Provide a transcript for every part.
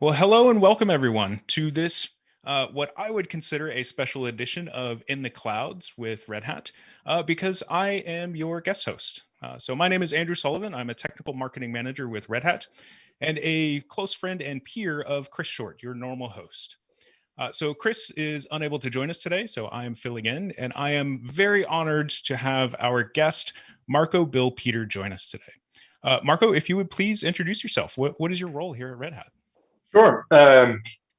Well, hello and welcome everyone to this, what I would consider a special edition of In the Clouds with Red Hat, because I am your guest host. So, my name is Andrew Sullivan. I'm a technical marketing manager with Red Hat and a close friend and peer of Chris Short, your normal host. So, Chris is unable to join us today, so I am filling in, and I am very honored to have our guest, Marco Bill Peter, join us today. Marco, if you would please introduce yourself. What is your role here at Red Hat? Sure.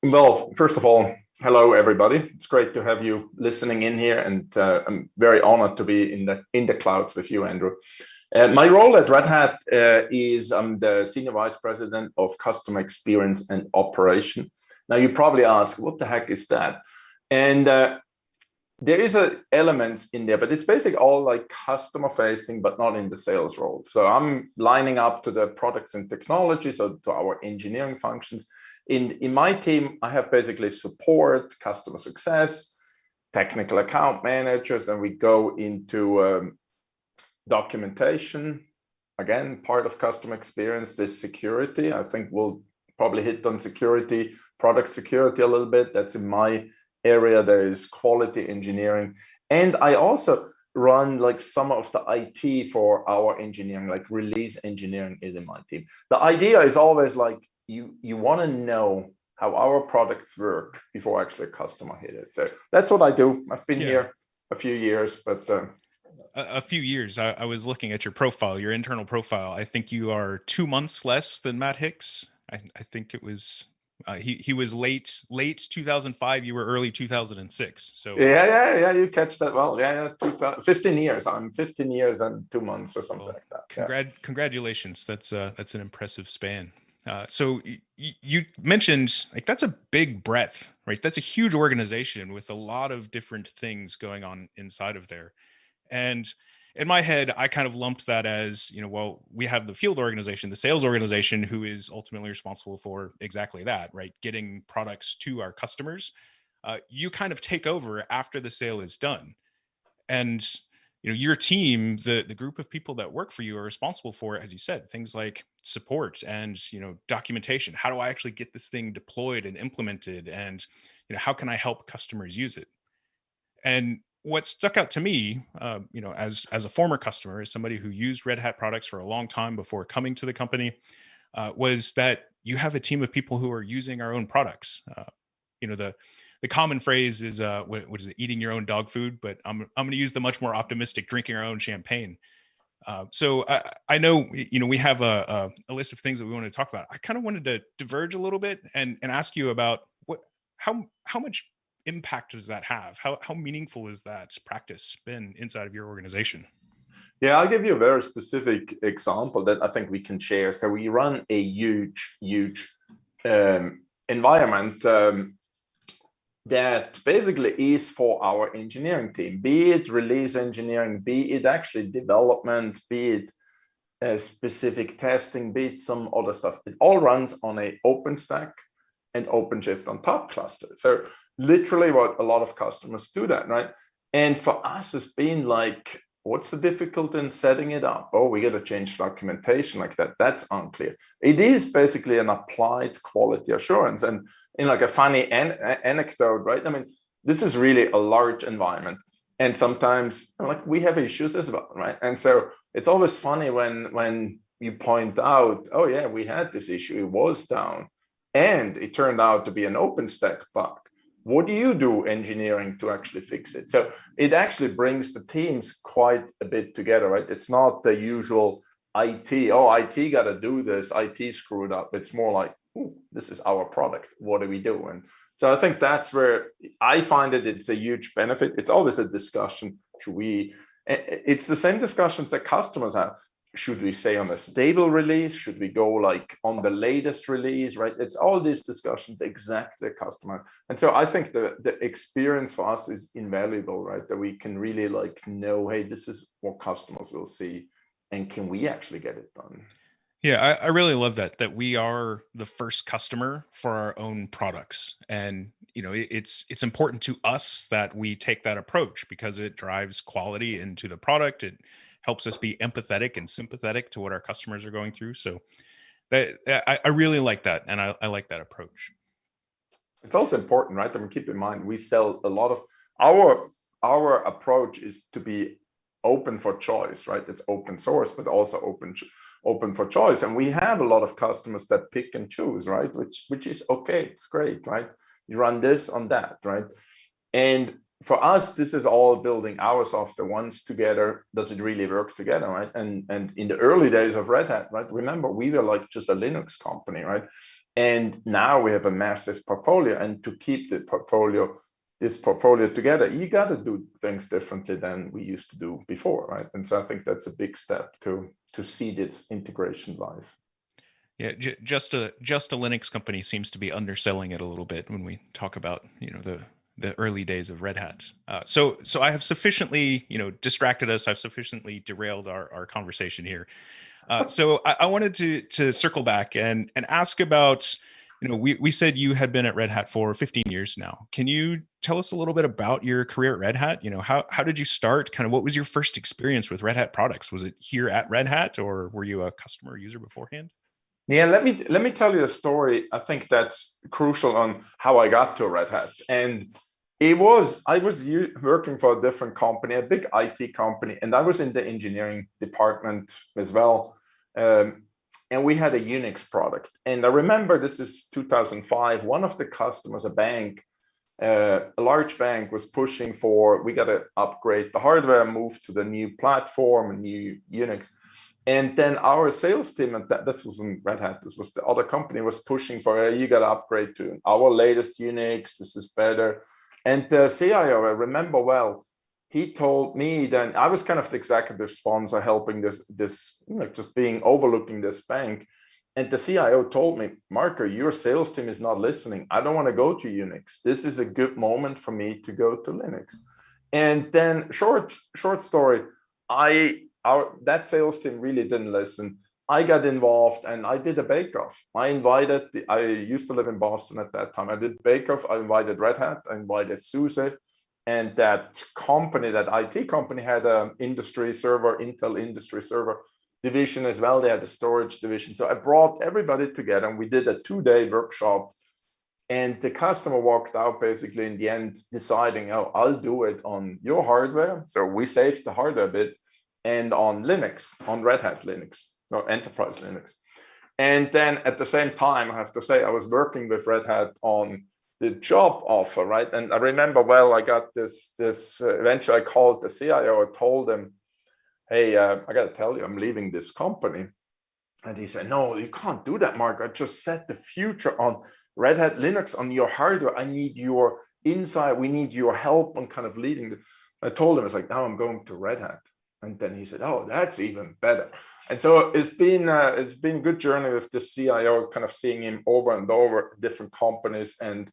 Well, first of all, hello everybody. It's great to have you listening in here, and I'm very honored to be in the clouds with you, Andrew. My role at Red Hat is I'm the senior vice president of customer experience and operation. Now, you probably ask, what the heck is that? And there is a element in there, but it's basically all like customer facing, but not in the sales role. So I'm lining up to the products and technologies, so to our engineering functions. In my team, I have basically support, customer success, technical account managers, and we go into documentation. Again, part of customer experience is security. I think we'll probably hit on security, product security a little bit. That's in my area. There is quality engineering, and I also run like some of the IT for our engineering, like release engineering is in my team. The idea is always like you want to know how our products work before actually a customer hit it. So that's what I do. I've been here a few years, but a few years. I was looking at your profile, your internal profile. I think you are 2 months less than Matt Hicks. I think it was he was late 2005. You were early 2006. So yeah, you catch that well. Yeah, 15 years. I'm 15 years and 2 months or something like that. Congratulations. That's an impressive span. So you mentioned like that's a big breadth, right? That's a huge organization with a lot of different things going on inside of there. And in my head, I kind of lumped that as, well, we have the field organization, the sales organization, who is ultimately responsible for exactly that, right? Getting products to our customers. You kind of take over after the sale is done. And your team, the group of people that work for you are responsible for, as you said, things like support and documentation. How do I actually get this thing deployed and implemented? And how can I help customers use it? And what stuck out to me, as a former customer, as somebody who used Red Hat products for a long time before coming to the company, was that you have a team of people who are using our own products. The common phrase is what is it, eating your own dog food, but I'm going to use the much more optimistic drinking our own champagne. So I know we have a list of things that we want to talk about. I kind of wanted to diverge a little bit and ask you about how much impact does that have? How meaningful is that practice been inside of your organization? Yeah, I'll give you a very specific example that I think we can share. So we run a huge environment that basically is for our engineering team, be it release engineering, be it actually development, be it specific testing, be it some other stuff. It all runs on a OpenStack and OpenShift on top cluster. So literally what a lot of customers do that, right? And for us, it's been like, what's the difficulty in setting it up? Oh, we got to change documentation like that. That's unclear. It is basically an applied quality assurance. And in like a funny anecdote, right? I mean, this is really a large environment. And sometimes like we have issues as well, right? And so it's always funny when you point out, oh yeah, we had this issue, it was down, and it turned out to be an OpenStack bug. What do you do engineering to actually fix it? So it actually brings the teams quite a bit together, right? It's not the usual IT, IT got to do this, IT screwed up. It's more like, this is our product. What do we do? And so I think that's where I find it's a huge benefit. It's always a discussion. It's the same discussions that customers have. Should we stay on a stable release? Should we go like on the latest release, right? It's all these discussions exactly customer. And so I think the experience for us is invaluable, right? That we can really like know, hey, this is what customers will see. And can we actually get it done? Yeah, I really love that we are the first customer for our own products. And, it's important to us that we take that approach because it drives quality into the product. It helps us be empathetic and sympathetic to what our customers are going through. So I really like that, and I like that approach. It's also important, right? I mean, keep in mind, we sell a lot of our approach is to be open for choice, right? It's open source, but also open for choice. And we have a lot of customers that pick and choose, right? Which is okay. It's great, right? You run this on that, right? And for us, this is all building our software once together. Does it really work together, right? And in the early days of Red Hat, right? Remember, we were like just a Linux company, right? And now we have a massive portfolio, and to keep this portfolio together, you got to do things differently than we used to do before, right? And so I think that's a big step to see this integration live. Yeah, just a Linux company seems to be underselling it a little bit when we talk about the early days of Red Hat. So I have sufficiently distracted us. I've sufficiently derailed our conversation here. So I wanted to circle back and ask about, we said you had been at Red Hat for 15 years now. Can you tell us a little bit about your career at Red Hat? How did you start? Kind of what was your first experience with Red Hat products? Was it here at Red Hat, or were you a customer user beforehand? Yeah, let me tell you a story. I think that's crucial on how I got to Red Hat. And I was working for a different company, a big IT company, and I was in the engineering department as well. And we had a Unix product. And I remember this is 2005. One of the customers, a bank, a large bank, was pushing for, we got to upgrade the hardware, move to the new platform, a new Unix. And then our sales team, and this wasn't Red Hat, this was the other company, was pushing for, you got to upgrade to our latest Unix, this is better. And the CIO, I remember well, he told me then, I was kind of the executive sponsor helping this just being overlooking this bank. And the CIO told me, Marco, your sales team is not listening. I don't want to go to Unix. This is a good moment for me to go to Linux. And then short story, that sales team really didn't listen. I got involved and I did a bake-off. I used to live in Boston at that time. I did bake-off. I invited Red Hat. I invited SUSE. And that company, that IT company, had an industry server, Intel industry server division as well. They had a storage division. So I brought everybody together and we did a 2-day workshop. And the customer walked out basically in the end deciding, oh, I'll do it on your hardware. So we saved the hardware bit, and on Linux, on Red Hat Linux, or Enterprise Linux. And then at the same time, I have to say, I was working with Red Hat on the job offer, right? And I remember well, I got this eventually I called the CIO, I told him, hey, I got to tell you, I'm leaving this company. And he said, no, you can't do that, Mark. I just set the future on Red Hat Linux on your hardware. I need your insight. We need your help on kind of leading. I told him, it's like, now I'm going to Red Hat. And then he said, oh, that's even better. And so it's been a good journey with the CIO, kind of seeing him over and over different companies and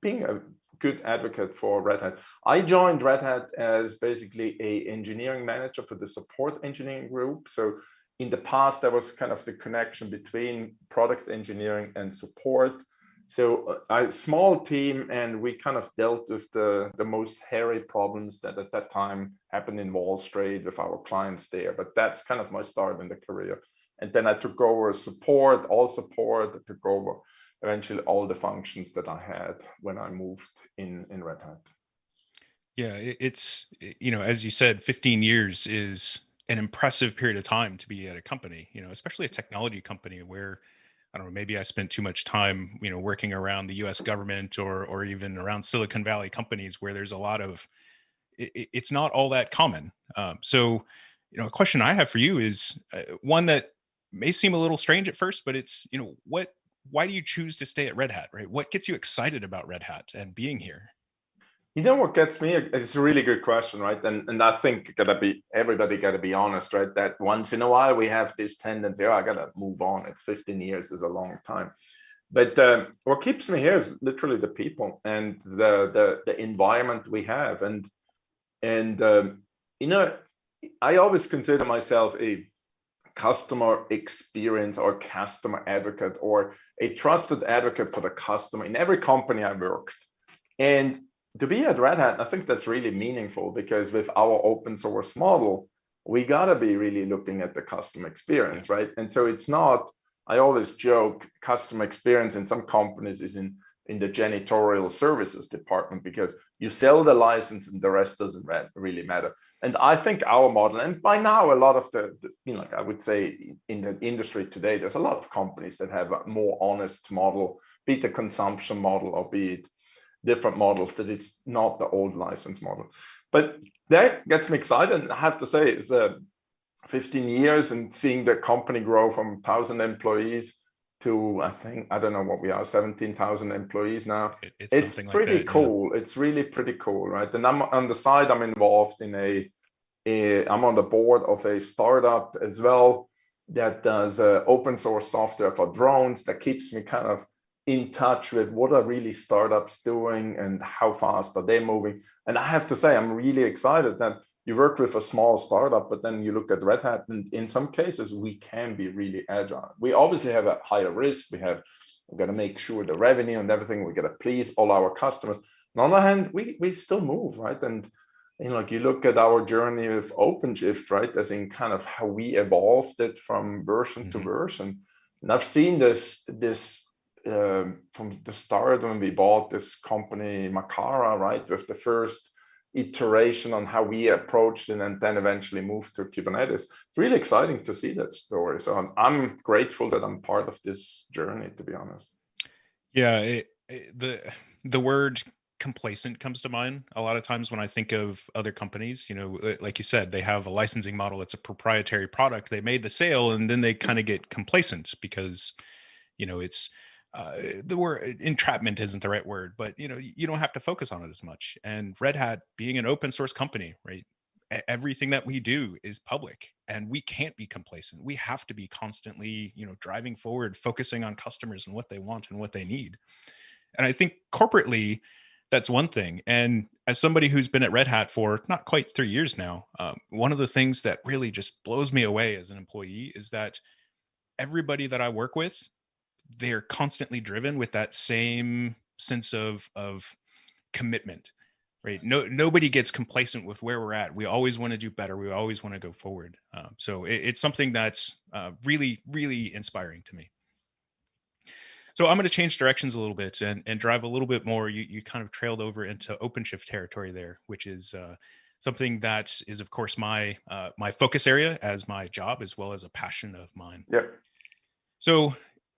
being a good advocate for Red Hat. I joined Red Hat as basically a engineering manager for the support engineering group. So in the past, there was kind of the connection between product engineering and support. So a small team, and we kind of dealt with the most hairy problems that at that time happened in Wall Street with our clients there. But that's kind of my start in the career. And then I took over all support. I took over eventually all the functions that I had when I moved in Red Hat. Yeah, it's, as you said, 15 years is an impressive period of time to be at a company, especially a technology company where, I don't know, maybe I spent too much time, working around the US government or even around Silicon Valley companies where there's a lot of, it's not all that common. So, a question I have for you is one that may seem a little strange at first, but it's, why do you choose to stay at Red Hat, right? What gets you excited about Red Hat and being here? You know what gets me? It's a really good question, right? And I think everybody gotta be honest, right? That once in a while we have this tendency, oh, I gotta move on. It's 15 years is a long time. But what keeps me here is literally the people and the environment we have. And I always consider myself a customer experience or customer advocate or a trusted advocate for the customer in every company I worked. And to be at Red Hat, I think that's really meaningful because with our open source model, we gotta be really looking at the customer experience, right? And so it's not, I always joke customer experience in some companies is in the janitorial services department, because you sell the license and the rest doesn't really matter. And I think our model, and by now a lot of the like I would say in the industry today, there's a lot of companies that have a more honest model, be it a consumption model or be it different models, that it's not the old license model. But that gets me excited. I have to say, it's 15 years and seeing the company grow from 1,000 employees to, I don't know what we are, 17,000 employees now. It's something pretty like that, cool. Yeah. It's really pretty cool, right? And I'm on the side, I'm involved in I'm on the board of a startup as well that does open source software for drones, that keeps me kind of in touch with what are really startups doing and how fast are they moving. And I have to say, I'm really excited that you work with a small startup, but then you look at Red Hat, and in some cases we can be really agile. We obviously have a higher risk. We've got to make sure the revenue and everything, we got to please all our customers. On the other hand, we still move, right? And like you look at our journey with OpenShift, right? As in kind of how we evolved it from version to version. And I've seen this from the start when we bought this company Makara, right? With the first iteration on how we approached it and then eventually moved to Kubernetes. It's really exciting to see that story. So I'm grateful that I'm part of this journey, to be honest. Yeah, the word complacent comes to mind a lot of times when I think of other companies. Like you said, they have a licensing model. It's a proprietary product. They made the sale and then they kind of get complacent because, it's the word entrapment isn't the right word, but you don't have to focus on it as much. And Red Hat, being an open source company, right? Everything that we do is public, and we can't be complacent. We have to be constantly, driving forward, focusing on customers and what they want and what they need. And I think corporately, that's one thing. And as somebody who's been at Red Hat for not quite 3 years now, one of the things that really just blows me away as an employee is that everybody that I work with, they're constantly driven with that same sense of commitment, right? Nobody gets complacent with where we're at. We always want to do better. We always want to go forward. So it's something that's really, really inspiring to me. So I'm going to change directions a little bit and drive a little bit more. You kind of trailed over into OpenShift territory there, which is something that is, of course, my focus area as my job, as well as a passion of mine. Yeah. So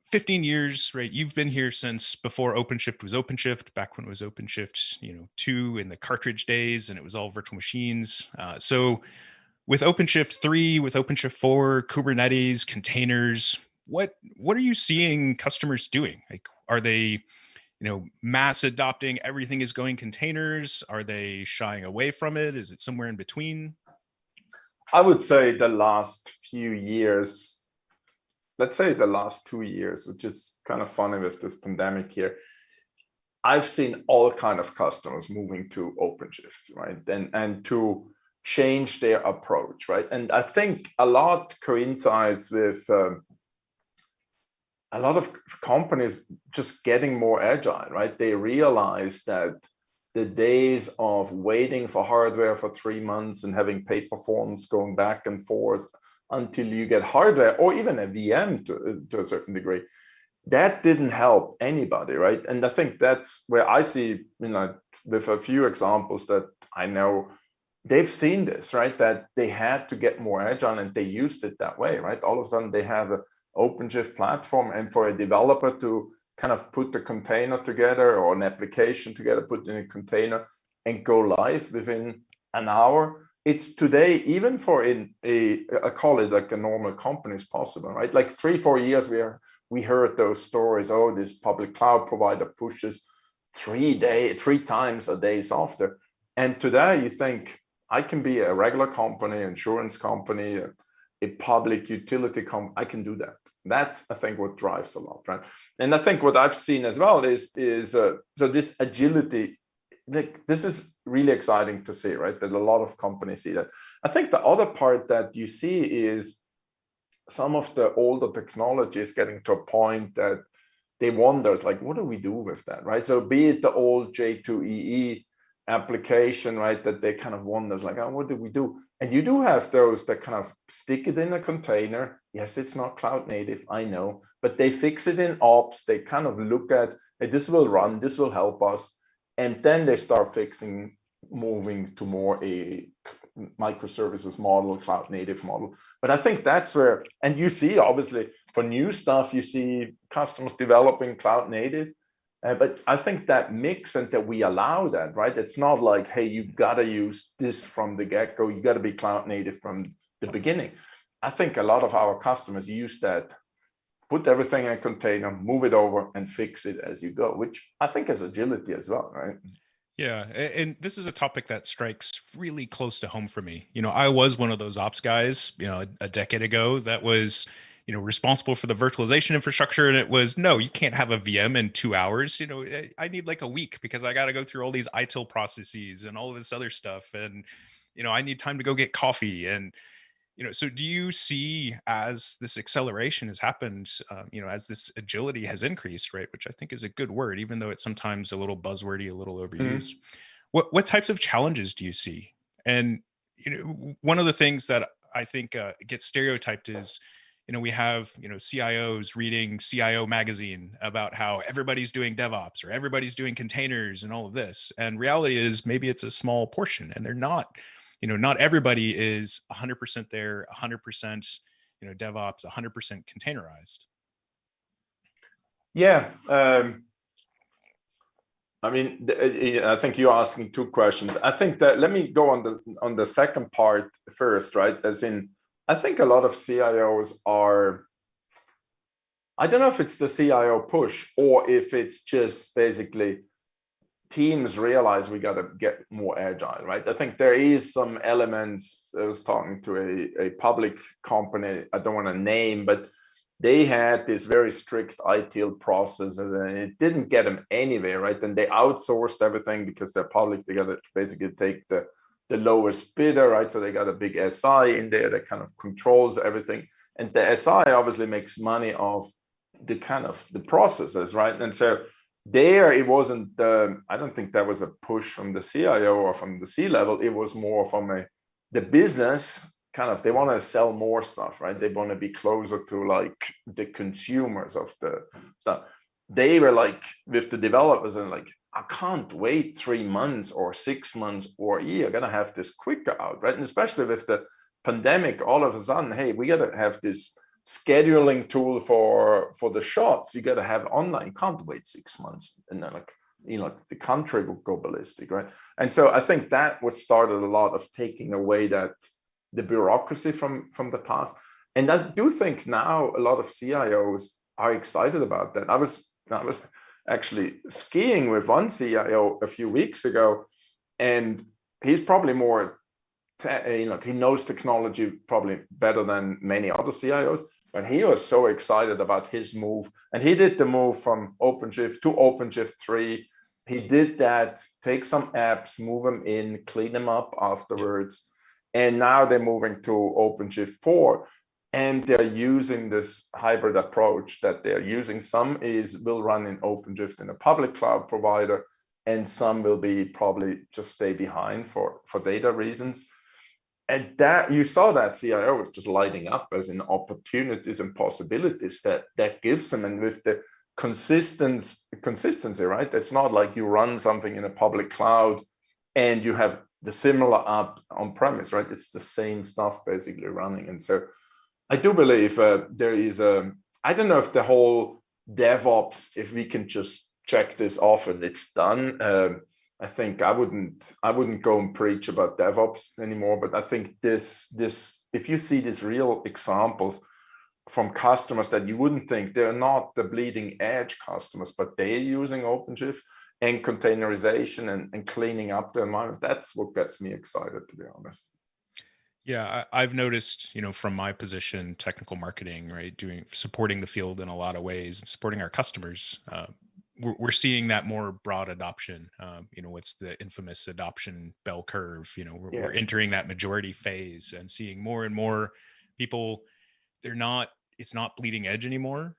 15 years, right? You've been here since before OpenShift was OpenShift, back when it was OpenShift, 2 in the cartridge days, and it was all virtual machines. So with OpenShift 3, with OpenShift 4, Kubernetes, containers, what are you seeing customers doing? Like, are they, mass adopting everything is going containers? Are they shying away from it? Is it somewhere in between? I would say the last few years, let's say the last 2 years, which is kind of funny with this pandemic here, I've seen all kind of customers moving to OpenShift, right? And to change their approach, right? And I think a lot coincides with a lot of companies just getting more agile, right? They realize that the days of waiting for hardware for 3 months and having paper forms going back and forth until you get hardware, or even a VM to a certain degree, that didn't help anybody, right? And I think that's where I see, with a few examples that I know, they've seen this, right? That they had to get more agile and they used it that way, right? All of a sudden they have an OpenShift platform, and for a developer to kind of put the container together or an application together, put in a container and go live within an hour. It's today, even for I call it like a normal company, is possible, right? Like 3-4 years we heard those stories. Oh, this public cloud provider pushes 3 times a day software. And today you think, I can be a regular company, insurance company, a public utility company, I can do that. That's, I think, what drives a lot, right? And I think what I've seen as well is so this agility, this is really exciting to see, right? That a lot of companies see that. I think the other part that you see is some of the older technology is getting to a point that they wonder, like, what do we do with that, right? So be it the old J2EE application, right, that they kind of wonders like, oh, what do we do? And you do have those that kind of stick it in a container. Yes, it's not cloud native, I know, but they fix it in ops. They kind of look at, hey, this will run, this will help us. And then they start moving to more a microservices model, cloud native model. But I think that's where, and you see, obviously, for new stuff, you see customers developing cloud native. But I think that mix and that we allow that, right? It's not like, hey, you got to use this from the get-go. You got to be cloud native from the beginning. I think a lot of our customers use that, put everything in a container, move it over and fix it as you go, which I think is agility as well, right? Yeah, and this is a topic that strikes really close to home for me. I was one of those ops guys, a decade ago that was, responsible for the virtualization infrastructure. And it was, no, you can't have a VM in 2 hours. I need like a week because I got to go through all these ITIL processes and all of this other stuff. And, I need time to go get coffee. And, so do you see as this acceleration has happened, as this agility has increased, right? Which I think is a good word, even though it's sometimes a little buzzwordy, a little overused. What types of challenges do you see? And, one of the things that I think gets stereotyped is, we have, CIOs reading CIO magazine about how everybody's doing DevOps or everybody's doing containers and all of this. And reality is maybe it's a small portion and they're not. Not everybody is 100% there, 100%, DevOps, 100% containerized. Yeah. I mean, I think you're asking two questions. I think that, let me go on the second part first, right? As in, I think a lot of CIOs are, I don't know if it's the CIO push or if it's just basically teams realize we got to get more agile, right? I think there is some elements. I was talking to a public company, I don't want to name, but they had this very strict ITIL process and it didn't get them anywhere, right? And they outsourced everything because they're public. They got to basically take the lowest bidder, right? So they got a big SI in there that kind of controls everything. And the SI obviously makes money off the kind of the processes, right? And so there it wasn't, I don't think that was a push from the CIO or from the C-level. It was more from the business kind of, they want to sell more stuff, right? They want to be closer to like the consumers of the stuff. They were like with the developers and like, I can't wait 3 months or 6 months or a year. I'm gonna have this quicker out, right? And especially with the pandemic, all of a sudden, hey, we gotta have this scheduling tool for the shots. You gotta have online. Can't wait 6 months, and then like the country will go ballistic, right? And so I think that was started a lot of taking away that the bureaucracy from the past. And I do think now a lot of CIOs are excited about that. I was actually skiing with one CIO a few weeks ago, and he's probably more, he knows technology probably better than many other CIOs, but he was so excited about his move. And he did the move from OpenShift to OpenShift 3. He did that, take some apps, move them in, clean them up afterwards. And now they're moving to OpenShift 4. And they're using this hybrid approach that they're using. Some will run in OpenShift in a public cloud provider, and some will be probably just stay behind for data reasons. And that you saw that CIO was just lighting up as in opportunities and possibilities that gives them. And with the consistency, right? It's not like you run something in a public cloud and you have the similar app on premise, right? It's the same stuff basically running. And so I do believe there is I don't know if the whole DevOps, if we can just check this off and it's done. I think I wouldn't go and preach about DevOps anymore, but I think this if you see these real examples from customers that you wouldn't think, they're not the bleeding edge customers, but they're using OpenShift and containerization and cleaning up the environment. That's what gets me excited, to be honest. Yeah, I've noticed, from my position, technical marketing, right, supporting the field in a lot of ways and supporting our customers. We're seeing that more broad adoption. What's the infamous adoption bell curve? We're entering that majority phase and seeing more and more people. It's not bleeding edge anymore.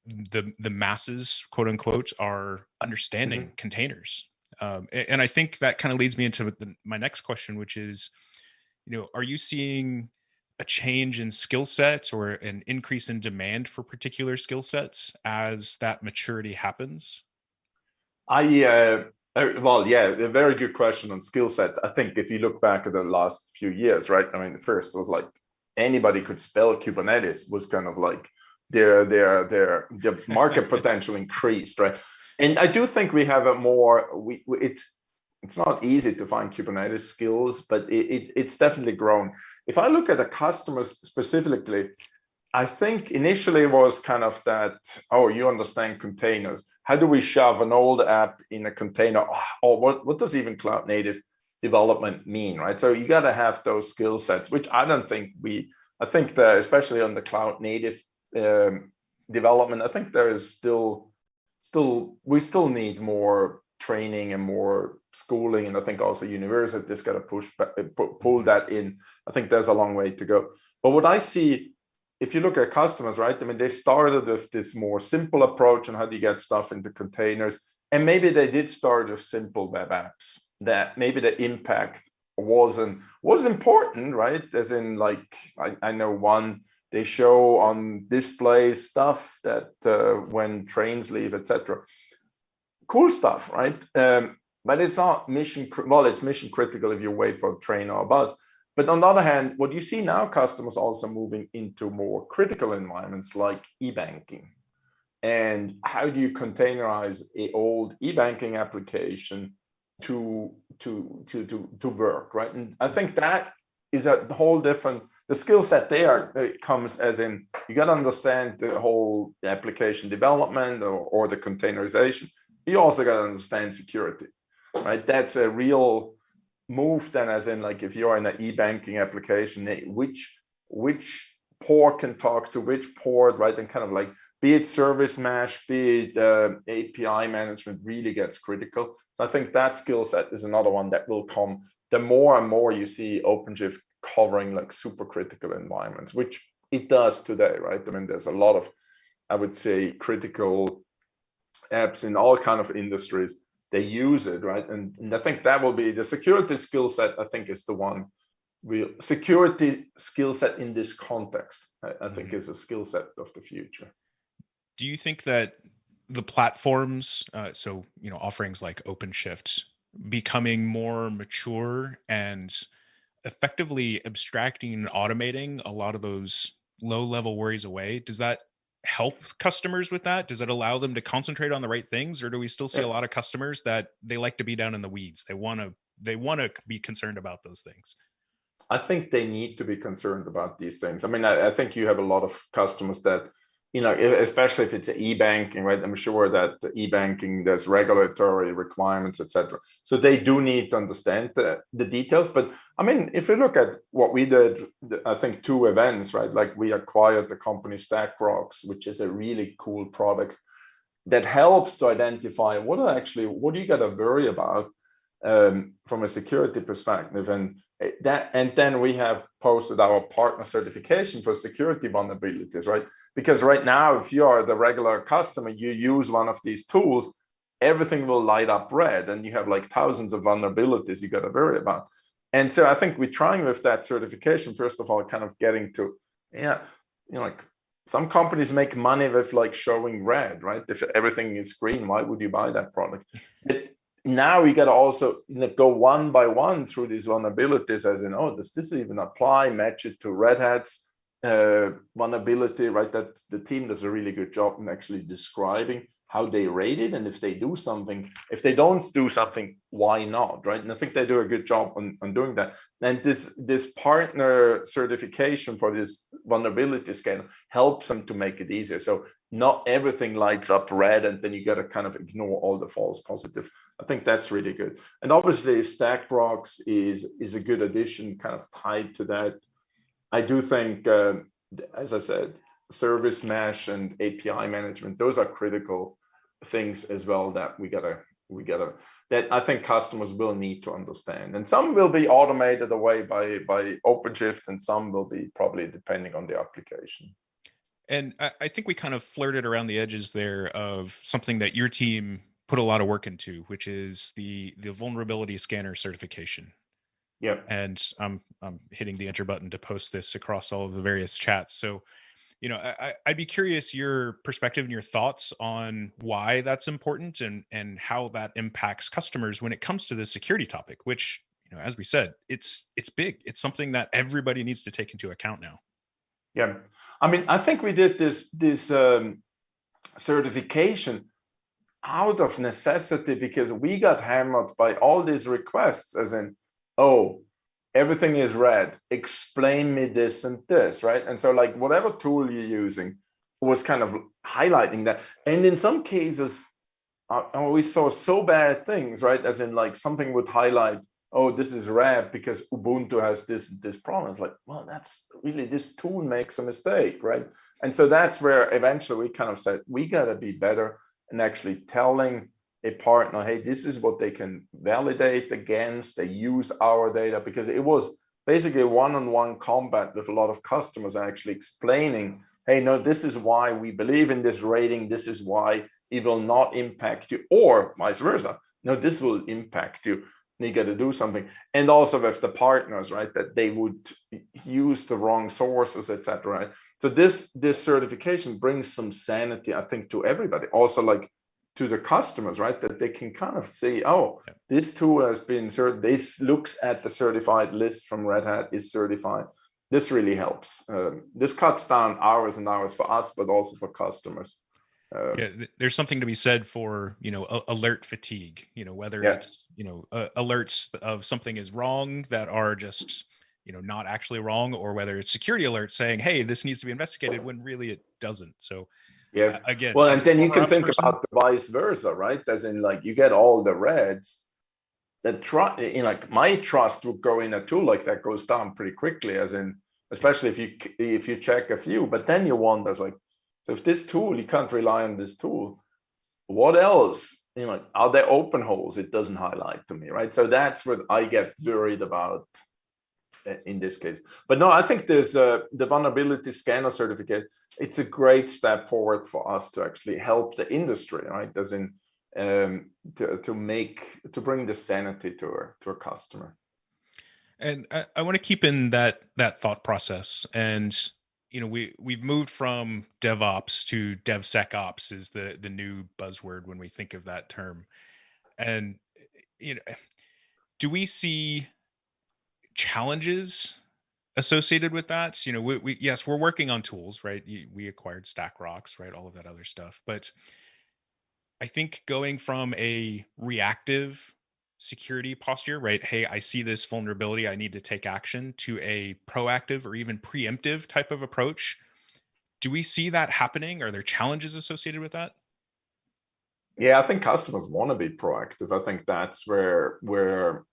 The masses, quote unquote, are understanding containers. And I think that kind of leads me into my next question, which is, are you seeing a change in skill sets or an increase in demand for particular skill sets as that maturity happens? Well, yeah, a very good question on skill sets. I think if you look back at the last few years, right? I mean, the first was like anybody could spell Kubernetes was kind of like their market potential increased, right? And I do think we have a more it's not easy to find Kubernetes skills, but it's definitely grown. If I look at the customers specifically, I think initially it was kind of that, oh, you understand containers. How do we shove an old app in a container? Oh, what does even cloud native development mean, right? So you got to have those skill sets, which I don't think I think that especially on the cloud native development, I think there is we still need more training and more schooling. And I think also universities got to pull that in. I think there's a long way to go. But what I see, if you look at customers, right? I mean, they started with this more simple approach on how do you get stuff into containers. And maybe they did start with simple web apps that maybe the impact was important, right? As in, like, I know one, they show on displays stuff that when trains leave, etc. Cool stuff, right? But it's not it's mission critical if you wait for a train or a bus. But on the other hand, what you see now, customers also moving into more critical environments like e-banking. And how do you containerize an old e-banking application to work, right? And I think that is a whole different, the skill set there comes as in, you got to understand the whole application development or the containerization. You also got to understand security, right? That's a real move then, as in, like, if you're in an e-banking application, which port can talk to which port, right? And kind of like, be it service mesh, be it API management, really gets critical. So I think that skill set is another one that will come the more and more you see OpenShift covering like super critical environments, which it does today, right? I mean, there's a lot of, I would say, critical apps in all kind of industries. They use it, right? And I think that will be the security skill set. I think is the one security skill set in this context. I think is a skill set of the future. Do you think that the platforms, offerings like OpenShift, becoming more mature and effectively abstracting and automating a lot of those low level worries away, does that help customers with that? Does it allow them to concentrate on the right things, or do we still see a lot of customers that they like to be down in the weeds? They want to be concerned about those things. I think they need to be concerned about these things. I mean, I think you have a lot of customers that, especially if it's e-banking, right? I'm sure that the e-banking, there's regulatory requirements, etc. So they do need to understand the details. But I mean, if you look at what we did, I think 2 events, right? Like, we acquired the company StackRox, which is a really cool product that helps to identify what do you got to worry about from a security perspective, and then we have posted our partner certification for security vulnerabilities, right? Because right now, if you are the regular customer, you use one of these tools, everything will light up red, and you have like thousands of vulnerabilities you got to worry about. And so I think we're trying with that certification, first of all, kind of getting to, like, some companies make money with like showing red, right? If everything is green, why would you buy that product? Now we got to also go one by one through these vulnerabilities, as in, does this even apply? Match it to Red Hat's vulnerability, right? That the team does a really good job in actually describing how they rate it, and if they do something, if they don't do something, why not, right? And I think they do a good job on doing that. And this partner certification for this vulnerability scan helps them to make it easier. So not everything lights up red, and then you got to kind of ignore all the false positive. I think that's really good. And obviously, StackRox is a good addition, kind of tied to that. I do think, as I said, service mesh and API management, those are critical things as well that we gotta that I think customers will need to understand. And some will be automated away by OpenShift, and some will be probably depending on the application. And I think we kind of flirted around the edges there of something that your team put a lot of work into, which is the vulnerability scanner certification. Yeah. And I'm hitting the enter button to post this across all of the various chats. So, I'd be curious your perspective and your thoughts on why that's important, and how that impacts customers when it comes to this security topic, which, as we said, it's big. It's something that everybody needs to take into account now. Yeah. I mean, I think we did this certification out of necessity because we got hammered by all these requests, as in, oh, everything is red, explain me this and this, right? And so like whatever tool you're using was kind of highlighting that. And in some cases, we saw so bad things, right? As in like something would highlight, oh, this is red because Ubuntu has this problem. It's like, well, that's really, this tool makes a mistake, right? And so that's where eventually we kind of said, we got to be better and actually telling a partner, hey, this is what they can validate against. They use our data, because it was basically a one-on-one combat with a lot of customers actually explaining, hey, no, this is why we believe in this rating. This is why it will not impact you, or vice versa. No, this will impact you. You got to do something. And also with the partners, right, that they would use the wrong sources, etc. Right? So this certification brings some sanity, I think, to everybody. Also, like to the customers, right, that they can kind of see, oh, this tool has been certified. This looks at the certified list from Red Hat, is certified. This really helps. This cuts down hours and hours for us, but also for customers. There's something to be said for, alert fatigue, whether Yeah. it's, alerts of something is wrong that are just, not actually wrong, or whether it's security alerts saying, hey, this needs to be investigated, when really it doesn't. So Yeah. again, Well, as and a then you former can ops think person. about the vice versa, right? As in, like, you get all the reds. Like my trust would go in a tool like that goes down pretty quickly. As in, especially if you check a few, but then you wonder, like, so if this tool, you can't rely on this tool, what else? Are there open holes it doesn't highlight to me, right? So that's what I get worried about in this case. But no, I think there's the vulnerability scanner certificate. It's a great step forward for us to actually help the industry, right? As in, to bring the sanity to a customer. And I want to keep in that thought process. And we've moved from DevOps to DevSecOps is the new buzzword when we think of that term. And you know, do we see challenges associated with that? We yes, we're working on tools, right? We acquired Stack Rocks, right? All of that other stuff. But I think going from a reactive security posture, right? Hey, I see this vulnerability, I need to take action, to a proactive or even preemptive type of approach. Do we see that happening? Are there challenges associated with that? Yeah, I think customers want to be proactive. I think that's where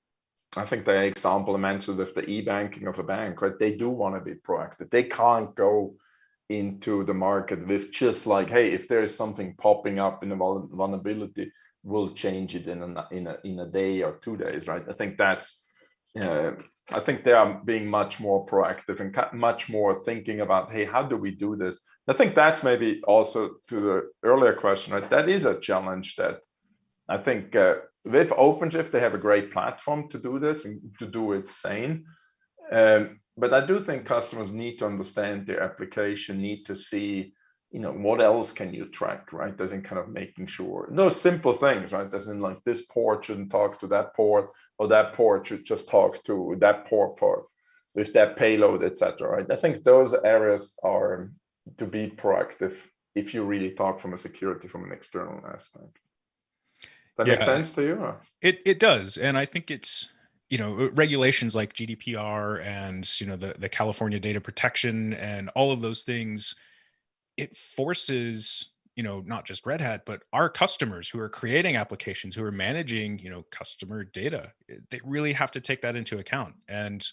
I think the example I mentioned with the e-banking of a bank, right? They do want to be proactive. They can't go into the market with just like, hey, if there is something popping up in a vulnerability, we'll change it in a day or 2 days, right? I think that's, I think they are being much more proactive and much more thinking about, hey, how do we do this? I think that's maybe also to the earlier question, right? That is a challenge that I think with OpenShift, they have a great platform to do this and to do it sane. But I do think customers need to understand their application, need to see, what else can you track, right? As in kind of making sure those simple things, right? As in like this port shouldn't talk to that port, or that port should just talk to that port for with that payload, etc. Right? I think those areas are to be proactive if you really talk from a security from an external aspect. That makes Yeah, sense to you? Or? it does. And I think it's, regulations like GDPR and, the California data protection and all of those things, it forces, not just Red Hat, but our customers who are creating applications, who are managing, customer data. They really have to take that into account. And,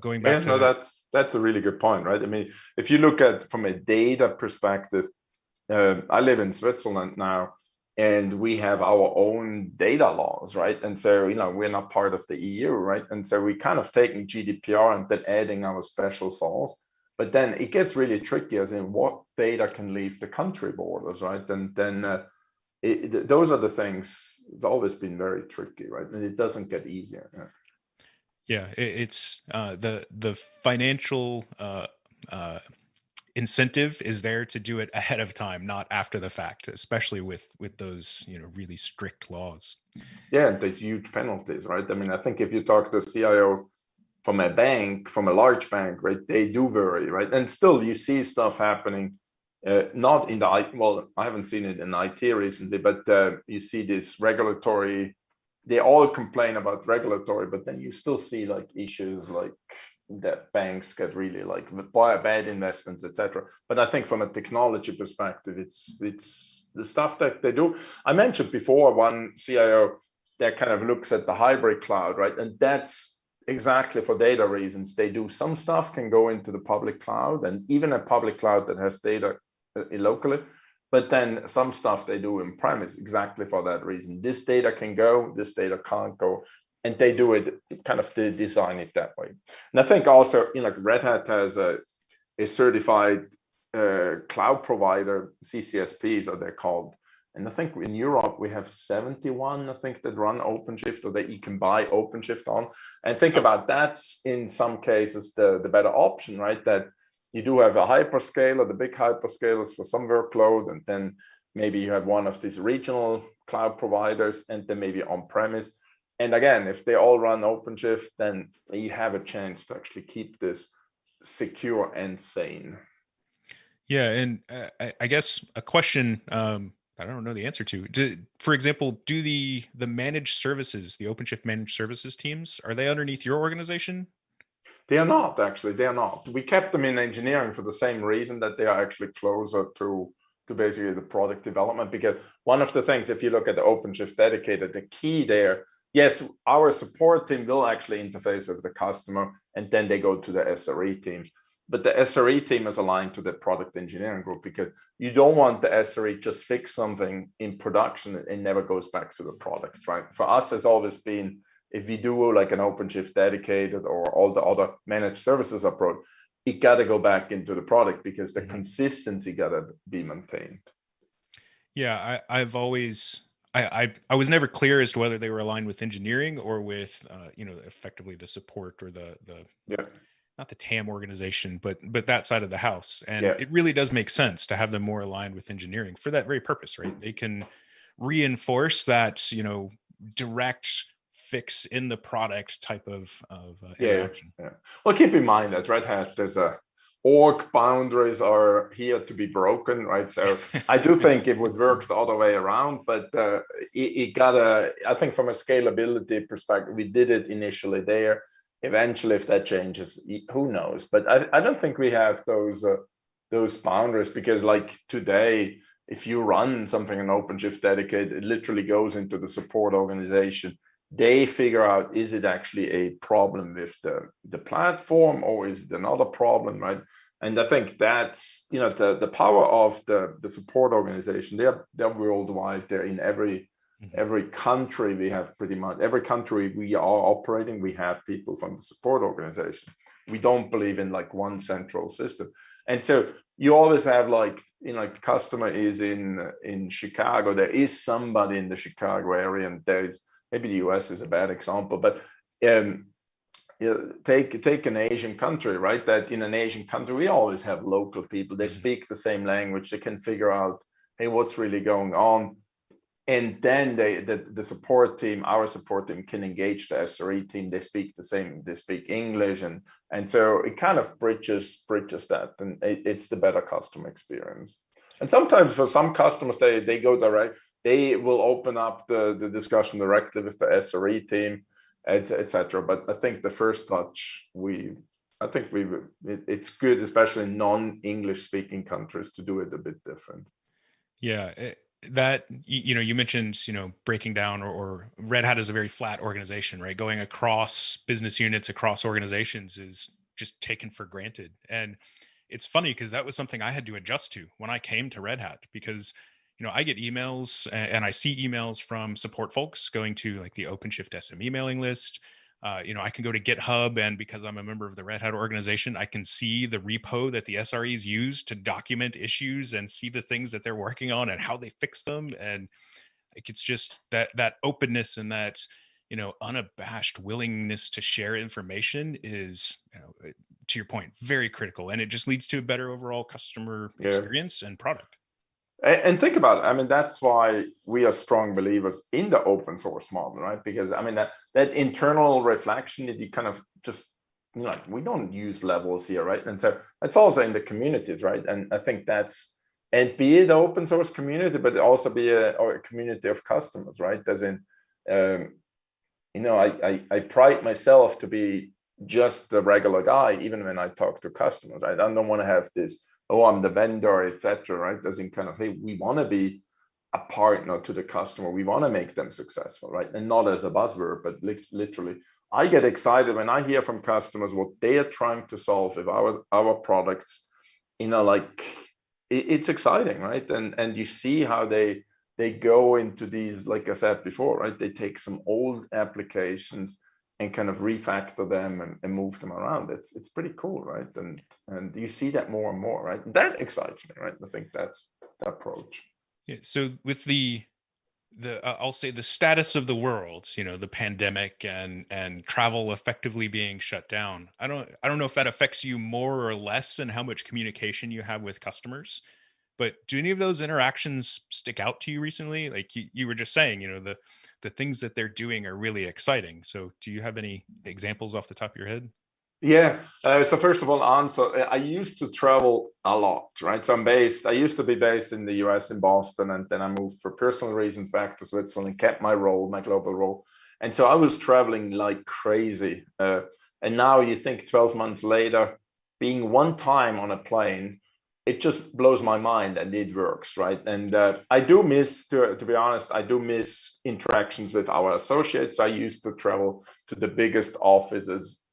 going Yeah, back no, to, that's a really good point, right? I mean, if you look at from a data perspective, I live in Switzerland now, and we have our own data laws, right? And so, we're not part of the EU, right? And so we kind of taking GDPR and then adding our special sauce. But then it gets really tricky, as in what data can leave the country borders, right? And then those are the things. It's always been very tricky, right? And it doesn't get easier. Yeah, it's the financial uh, incentive is there to do it ahead of time, not after the fact, especially with those really strict laws. Yeah, and there's huge penalties, right? I mean, I think if you talk to a CIO from a bank, from a large bank, right, they do vary, right? And still, you see stuff happening. Not in the well, I haven't seen it in IT recently, but you see this regulatory. They all complain about regulatory, but then you still see like issues like that banks get really like bad investments, etc. But I think from a technology perspective, it's the stuff that they do. I mentioned before one CIO that kind of looks at the hybrid cloud, right? And that's exactly for data reasons. They do some stuff can go into the public cloud, and even a public cloud that has data locally, but then some stuff they do in premise exactly for that reason. This data can go, this data can't go, and they do it kind of they design it that way. And I think also, like Red Hat has a certified cloud provider, CCSPs are they're called. And I think in Europe we have 71, I think, that run OpenShift, or that you can buy OpenShift on. And think about that, in some cases the better option, right? That you do have a hyperscaler, the big hyperscalers for some workload, and then maybe you have one of these regional cloud providers, and then maybe on-premise. And again, if they all run OpenShift, then you have a chance to actually keep this secure and sane. Yeah, and I guess a question I don't know the answer to. For example, do the managed services, the OpenShift managed services teams, are they underneath your organization? They are not, actually. They are not. We kept them in engineering for the same reason, that they are actually closer to basically the product development. Because one of the things, if you look at the OpenShift dedicated, the key there, yes, our support team will actually interface with the customer, and then they go to the SRE team. But the SRE team is aligned to the product engineering group, because you don't want the SRE just fix something in production and never goes back to the product, right? For us, it's always been, if we do like an OpenShift dedicated or all the other managed services approach, it got to go back into the product, because the consistency got to be maintained. Yeah, I've always I was never clear as to whether they were aligned with engineering or with effectively the support or the Yeah. not the TAM organization, but that side of the house. And Yeah. it really does make sense to have them more aligned with engineering for that very purpose, right? They can reinforce that, direct fix in the product type of Yeah. interaction. Yeah. Well, keep in mind that Red Hat, there's a org boundaries are here to be broken, right? So I do think it would work the other way around, but it gotta, I think from a scalability perspective, we did it initially there. Eventually, if that changes, who knows? But I don't think we have those boundaries, because like today, if you run something in OpenShift dedicated, it literally goes into the support organization. They figure out, is it actually a problem with the platform, or is it another problem, right? And I think that's the power of the support organization. They're worldwide. They're in every country. We have pretty much every country we are operating, we have people from the support organization. We don't believe in like one central system. And so you always have like, customer is in Chicago. There is somebody in the Chicago area, and there's maybe the US is a bad example, but take an Asian country, right? That in an Asian country, we always have local people. They speak the same language. They can figure out, hey, what's really going on? And then the support team, our support team, can engage the SRE team. They speak the same, they speak English, and so it kind of bridges that, and it's the better customer experience. And sometimes for some customers, they go direct. They will open up the discussion directly with the SRE team, etc. But I think the first touch, it's good, especially in non-English speaking countries, to do it a bit different. Yeah, that you mentioned breaking down, or Red Hat is a very flat organization, right? Going across business units, across organizations is just taken for granted. And it's funny because that was something I had to adjust to when I came to Red Hat, because I get emails and I see emails from support folks going to like the OpenShift SME mailing list. I can go to GitHub, and because I'm a member of the Red Hat organization, I can see the repo that the SREs use to document issues and see the things that they're working on and how they fix them. And like, it's just that openness and that, unabashed willingness to share information is, to your point, very critical. And it just leads to a better overall customer experience and product. And think about it. I mean, that's why we are strong believers in the open source model, right? Because I mean, that internal reflection that you kind of just, we don't use levels here, right? And so it's also in the communities, right? And I think and be it the open source community, but also be a community of customers, right? As in, I pride myself to be just the regular guy, even when I talk to customers. Right? I don't want to have this, oh, I'm the vendor, etc. Right? As in kind of, hey, we want to be a partner to the customer. We want to make them successful, right? And not as a buzzword, but literally. I get excited when I hear from customers what they are trying to solve with our products. It's exciting, right? And you see how they go into these, like I said before, right? They take some old applications and kind of refactor them and move them around. It's pretty cool, right? And you see that more and more, right? That excites me, right? I think that's the approach. Yeah, so with the I'll say the status of the world, the pandemic and travel effectively being shut down. I don't know if that affects you more or less than how much communication you have with customers. But do any of those interactions stick out to you recently? Like you were just saying, the things that they're doing are really exciting. So do you have any examples off the top of your head? Yeah. So first of all, I used to travel a lot, right? So I used to be based in the US in Boston, and then I moved for personal reasons back to Switzerland, kept my global role. And so I was traveling like crazy. And now you think 12 months later, being one time on a plane, it just blows my mind, and it works, right? And I do miss, to be honest, I do miss interactions with our associates. I used to travel to the biggest offices.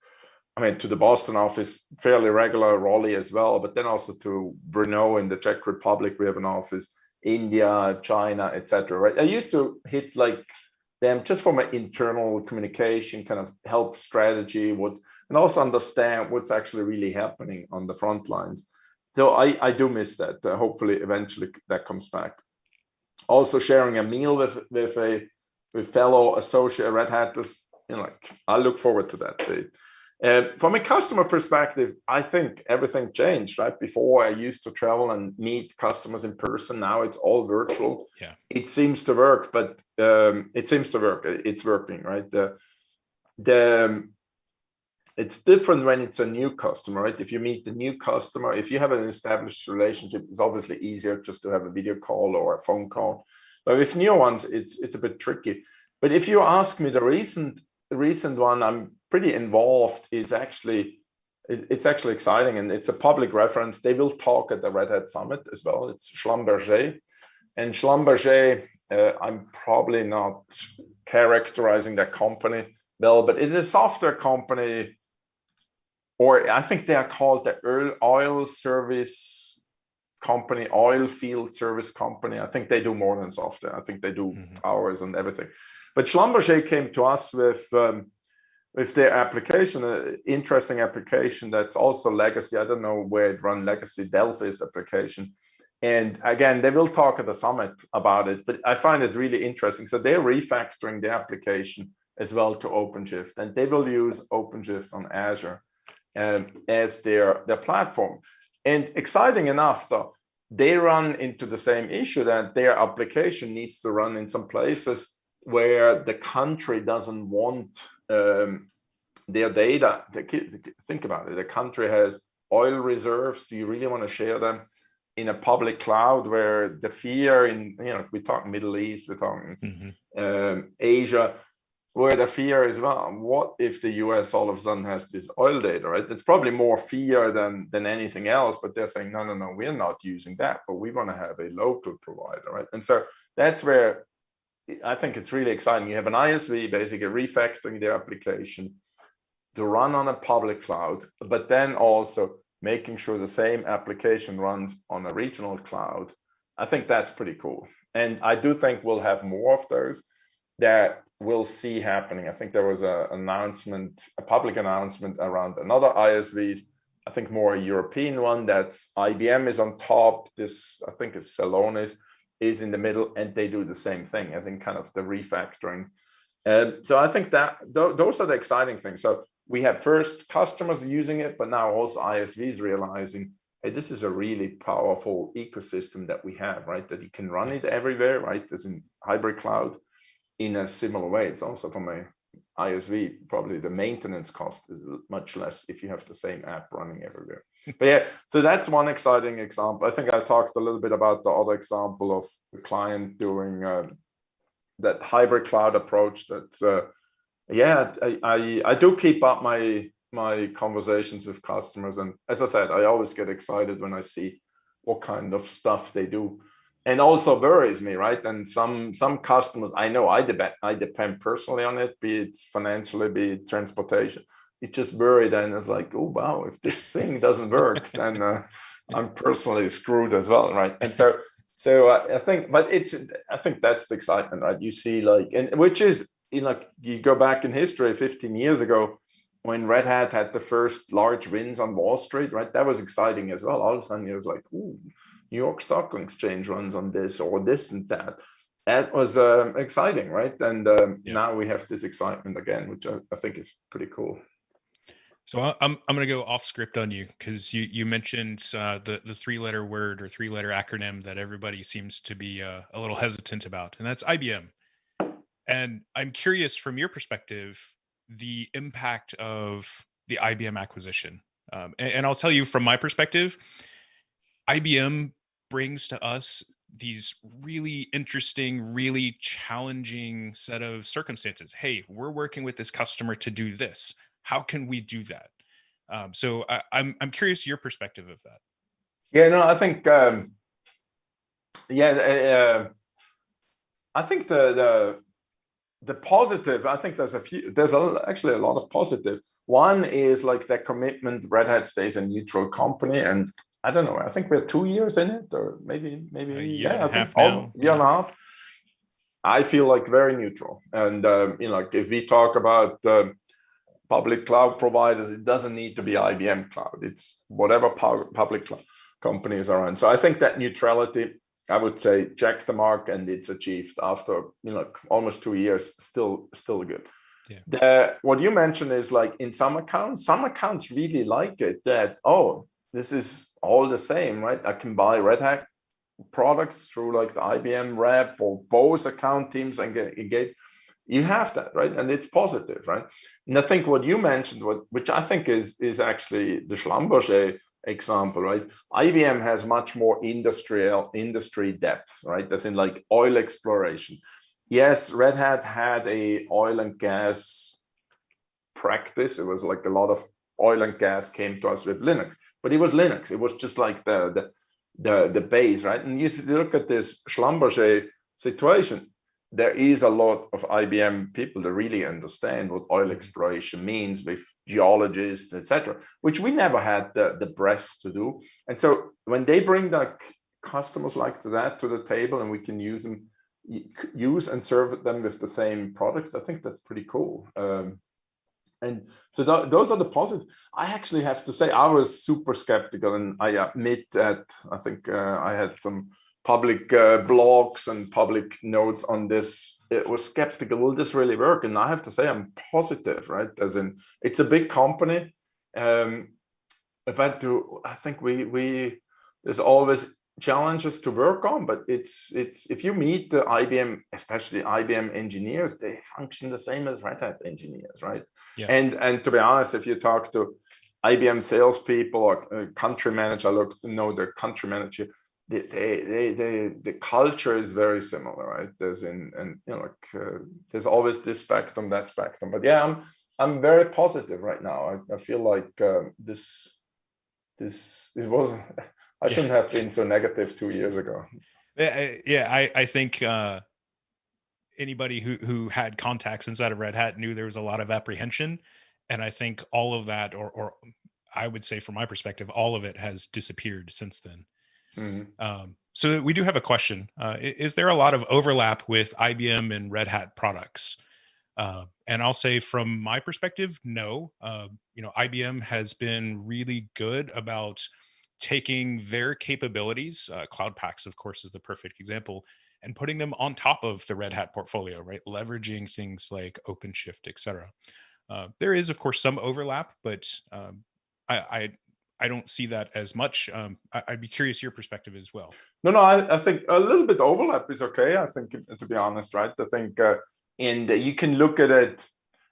I mean, to the Boston office, fairly regular, Raleigh as well, but then also to Brno in the Czech Republic, we have an office, India, China, etc. Right? I used to hit like them just for my internal communication, kind of help strategy, and also understand what's actually really happening on the front lines. So I do miss that. Hopefully, eventually that comes back. Also, sharing a meal with fellow associate Red Hatters, I look forward to that day. From a customer perspective, I think everything changed, right? Before I used to travel and meet customers in person. Now it's all virtual. Yeah. It seems to work, but it seems to work. It's working, right? It's different when it's a new customer, right? If you meet the new customer, if you have an established relationship, it's obviously easier just to have a video call or a phone call. But with new ones, it's a bit tricky. But if you ask me, the recent one I'm pretty involved is actually, it's actually exciting, and it's a public reference. They will talk at the Red Hat Summit as well. It's Schlumberger. And Schlumberger, I'm probably not characterizing that company well, but it's a software company, or I think they are called the oil service company, oil field service company. I think they do more than software. I think they do towers and everything. But Schlumberger came to us with their application, an interesting application that's also legacy. I don't know where it runs, legacy Delphi's application. And again, they will talk at the summit about it, but I find it really interesting. So they're refactoring the application as well to OpenShift, and they will use OpenShift on Azure as their platform. And exciting enough, though, they run into the same issue that their application needs to run in some places where the country doesn't want their data. Think about it. The country has oil reserves. Do you really want to share them in a public cloud where the fear in, we talk Middle East, we talk Asia, where the fear is, well, what if the US all of a sudden has this oil data, right? It's probably more fear than anything else, but they're saying, no, we're not using that, but we want to have a local provider, right? And so that's where I think it's really exciting. You have an ISV basically refactoring their application to run on a public cloud, but then also making sure the same application runs on a regional cloud. I think that's pretty cool. And I do think we'll have more of those. that we'll see happening. I think there was a public announcement around another ISVs. I think more a European one, that's IBM is on top. This, I think it's Celonis is in the middle, and they do the same thing as in kind of the refactoring. So I think that those are the exciting things. So we have first customers using it, but now also ISVs realizing, hey, this is a really powerful ecosystem that we have, right? That you can run it everywhere, right? As in hybrid cloud in a similar way. It's also from a ISV, probably the maintenance cost is much less if you have the same app running everywhere. But yeah, so that's one exciting example. I think I talked a little bit about the other example of the client doing that hybrid cloud approach. That's yeah, I do keep up my conversations with customers, and as I said, I always get excited when I see what kind of stuff they do, and also worries me, right? And some customers, I know I depend personally on it, be it financially, be it transportation. It just worry then it's like, oh wow, if this thing doesn't work, then I'm personally screwed as well, right? And so I think, but I think that's the excitement, right? You see, like, and which is, you know, you go back in history 15 years ago when Red Hat had the first large wins on Wall Street, right? That was exciting as well. All of a sudden, it was like, ooh, New York Stock Exchange runs on this or this and that. That was exciting, right? And now we have this excitement again, which I think is pretty cool. So I'm going to go off script on you because you mentioned the 3-letter word or 3-letter acronym that everybody seems to be a little hesitant about, and that's IBM. And I'm curious from your perspective, the impact of the IBM acquisition. And I'll tell you from my perspective, IBM brings to us these really interesting, really challenging set of circumstances. Hey, we're working with this customer to do this. How can we do that? So I'm curious your perspective of that. Yeah, no, I think I think the positive, I think there's actually a lot of positive. One is like the commitment. Red Hat stays a neutral company, and I don't know, I think we're 2 years in it, or maybe A year yeah, and a I think half now. year and a half. I feel like very neutral, and you know, like if we talk about public cloud providers, it doesn't need to be IBM cloud. It's whatever public cloud companies are on. So I think that neutrality, I would say, check the mark, and it's achieved after, you know, almost 2 years. Still good. Yeah. What you mentioned is like in some accounts really like it, that, oh, this is all the same, right? I can buy Red Hat products through like the IBM rep or both account teams and get engaged. You have that, right? And it's positive, right? And I think what you mentioned, which I think is actually the Schlumberger example, right? IBM has much more industry depth, right? As in like oil exploration. Yes, Red Hat had a oil and gas practice. It was like a lot of oil and gas came to us with Linux, but it was Linux. It was just like the base, right? And you look at this Schlumberger situation, there is a lot of IBM people that really understand what oil exploration means, with geologists, etc., which we never had the breadth to do. And so when they bring the customers like that to the table, and we can use and serve them with the same products, I think that's pretty cool. And so those are the positives. I actually have to say I was super skeptical, and I admit that I think I had some public blogs and public notes on this. It was skeptical, will this really work? And I have to say I'm positive, right? As in, it's a big company, but I think we there's always challenges to work on, but it's if you meet the IBM, especially IBM engineers, they function the same as Red Hat engineers, right? Yeah. And to be honest, if you talk to IBM salespeople or country manager, the country manager, the culture is very similar, right? There's there's always this spectrum, that spectrum. But yeah, I'm very positive right now. I feel like this it wasn't. I shouldn't have been so negative 2 years ago. Yeah, I think anybody who had contacts inside of Red Hat knew there was a lot of apprehension, and I think all of that, or I would say from my perspective, all of it has disappeared since then. So we do have a question. Is there a lot of overlap with IBM and Red Hat products? And I'll say from my perspective, no. IBM has been really good about taking their capabilities. Cloud Paks, of course, is the perfect example, and putting them on top of the Red Hat portfolio, right? Leveraging things like OpenShift, et cetera. There is, of course, some overlap, but I, I I don't see that as much. I'd be curious your perspective as well. No, I think a little bit overlap is okay. I think, to be honest, right? I think, and you can look at it.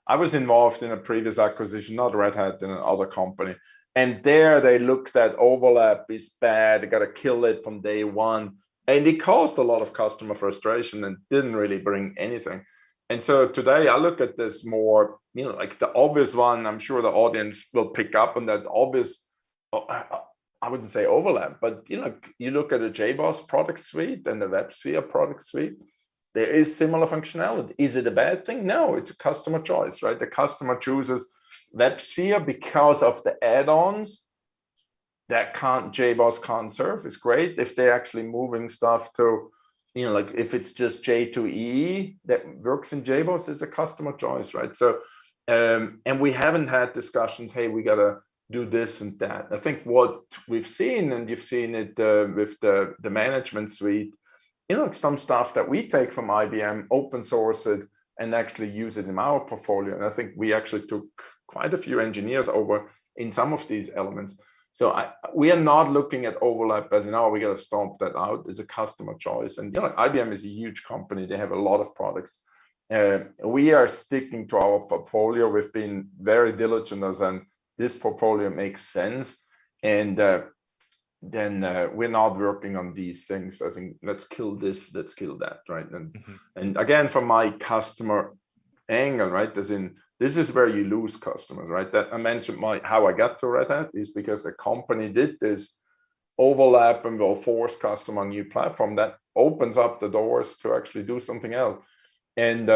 I was involved in a previous acquisition, not Red Hat, in another company. And there they looked at overlap is bad. They got to kill it from day one. And it caused a lot of customer frustration and didn't really bring anything. And so today I look at this more, like the obvious one. I'm sure the audience will pick up on that obvious. I wouldn't say overlap, but you look at a JBoss product suite and the WebSphere product suite, there is similar functionality. Is it a bad thing? No, it's a customer choice, right? The customer chooses WebSphere because of the add-ons that JBoss can't serve. It's great if they're actually moving stuff to, like if it's just J2EE that works in JBoss, is a customer choice, right? So, and we haven't had discussions, hey, we got to do this and that. I think what we've seen, and you've seen it with the management suite, some stuff that we take from IBM, open source it, and actually use it in our portfolio. And I think we actually took quite a few engineers over in some of these elements. So we are not looking at overlap as we got to stomp that out. It's a customer choice. And IBM is a huge company. They have a lot of products. We are sticking to our portfolio. We've been very diligent as this portfolio makes sense, and then we're not working on these things as in let's kill this, let's kill that, right? And again, from my customer angle, right, as in this is where you lose customers, right? That I mentioned how I got to Red Hat is because the company did this overlap and will force customer on new platform that opens up the doors to actually do something else. And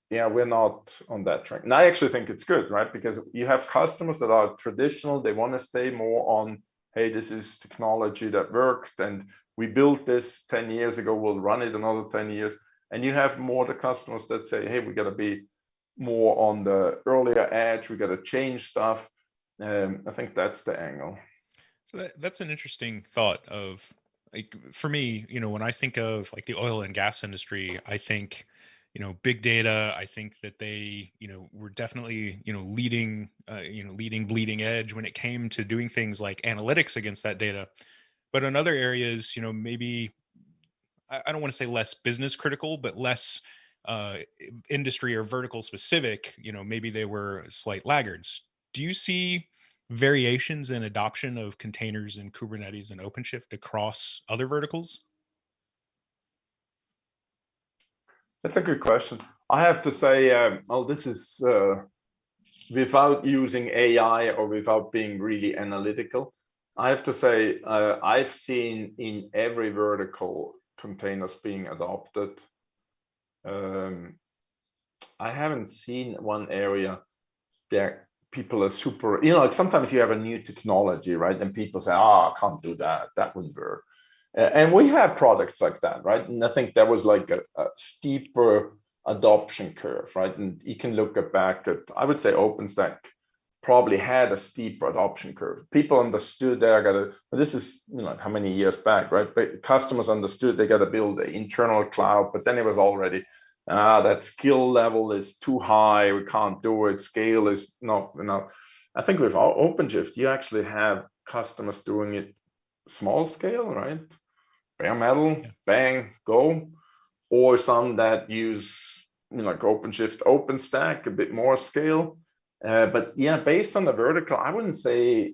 we're not on that track. And I actually think it's good, right? Because you have customers that are traditional, they want to stay more on, hey, this is technology that worked, and we built this 10 years ago, we'll run it another 10 years. And you have more the customers that say, hey, we got to be more on the earlier edge, we got to change stuff. I think that's the angle. So that's an interesting thought of, like, for me, when I think of like the oil and gas industry, I think, big data. I think that they, were definitely, leading bleeding edge when it came to doing things like analytics against that data. But in other areas, maybe I don't want to say less business critical, but less industry or vertical specific, maybe they were slight laggards. Do you see variations in adoption of containers in Kubernetes and OpenShift across other verticals? That's a good question. I have to say, this is without using AI or without being really analytical. I have to say, I've seen in every vertical containers being adopted. I haven't seen one area that people are super, like sometimes you have a new technology, right? And people say, I can't do that. That wouldn't work. And we have products like that, right? And I think that was like a steeper adoption curve, right? And you can look back at, I would say OpenStack probably had a steeper adoption curve. People understood this is how many years back, right? But customers understood they got to build an internal cloud, but then it was already, that skill level is too high, we can't do it, scale is not, I think with our OpenShift, you actually have customers doing it small scale, right? Bare metal, bang, go. Or some that use, like OpenShift, OpenStack, a bit more scale. But based on the vertical, I wouldn't say,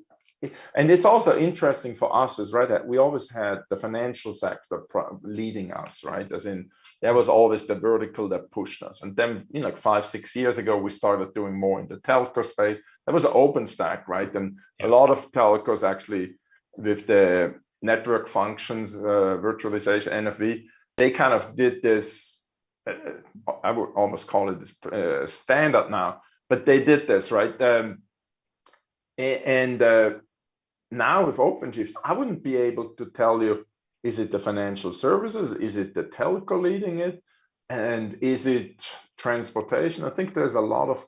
and it's also interesting for us as Red Hat, we always had the financial sector leading us, right? As in, there was always the vertical that pushed us. And then, like 5-6 years ago, we started doing more in the telco space. That was OpenStack, right? And a lot of telcos actually, with the network functions, virtualization, NFV, they kind of did this, I would almost call it this standard now, but they did this, right? Now with OpenShift, I wouldn't be able to tell you Is it the financial services? Is it the telco leading it? And is it transportation? I think there's a lot of,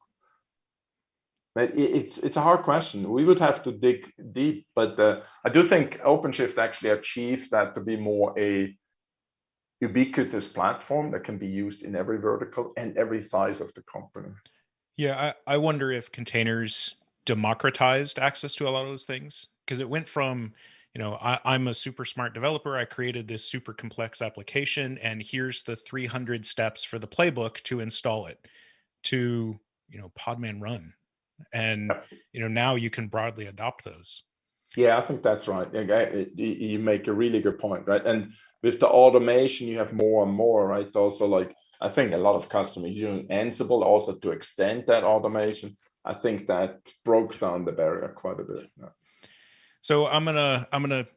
it's a hard question. We would have to dig deep, but I do think OpenShift actually achieved that to be more a ubiquitous platform that can be used in every vertical and every size of the company. Yeah, I wonder if containers democratized access to a lot of those things, because it went from, I'm a super smart developer. I created this super complex application, and here's the 300 steps for the playbook to install it, to, Podman Run. And, now you can broadly adopt those. Yeah, I think that's right. You make a really good point, right? And with the automation, you have more and more, right? Also, like, I think a lot of customers using Ansible also to extend that automation. I think that broke down the barrier quite a bit. Yeah. So I'm gonna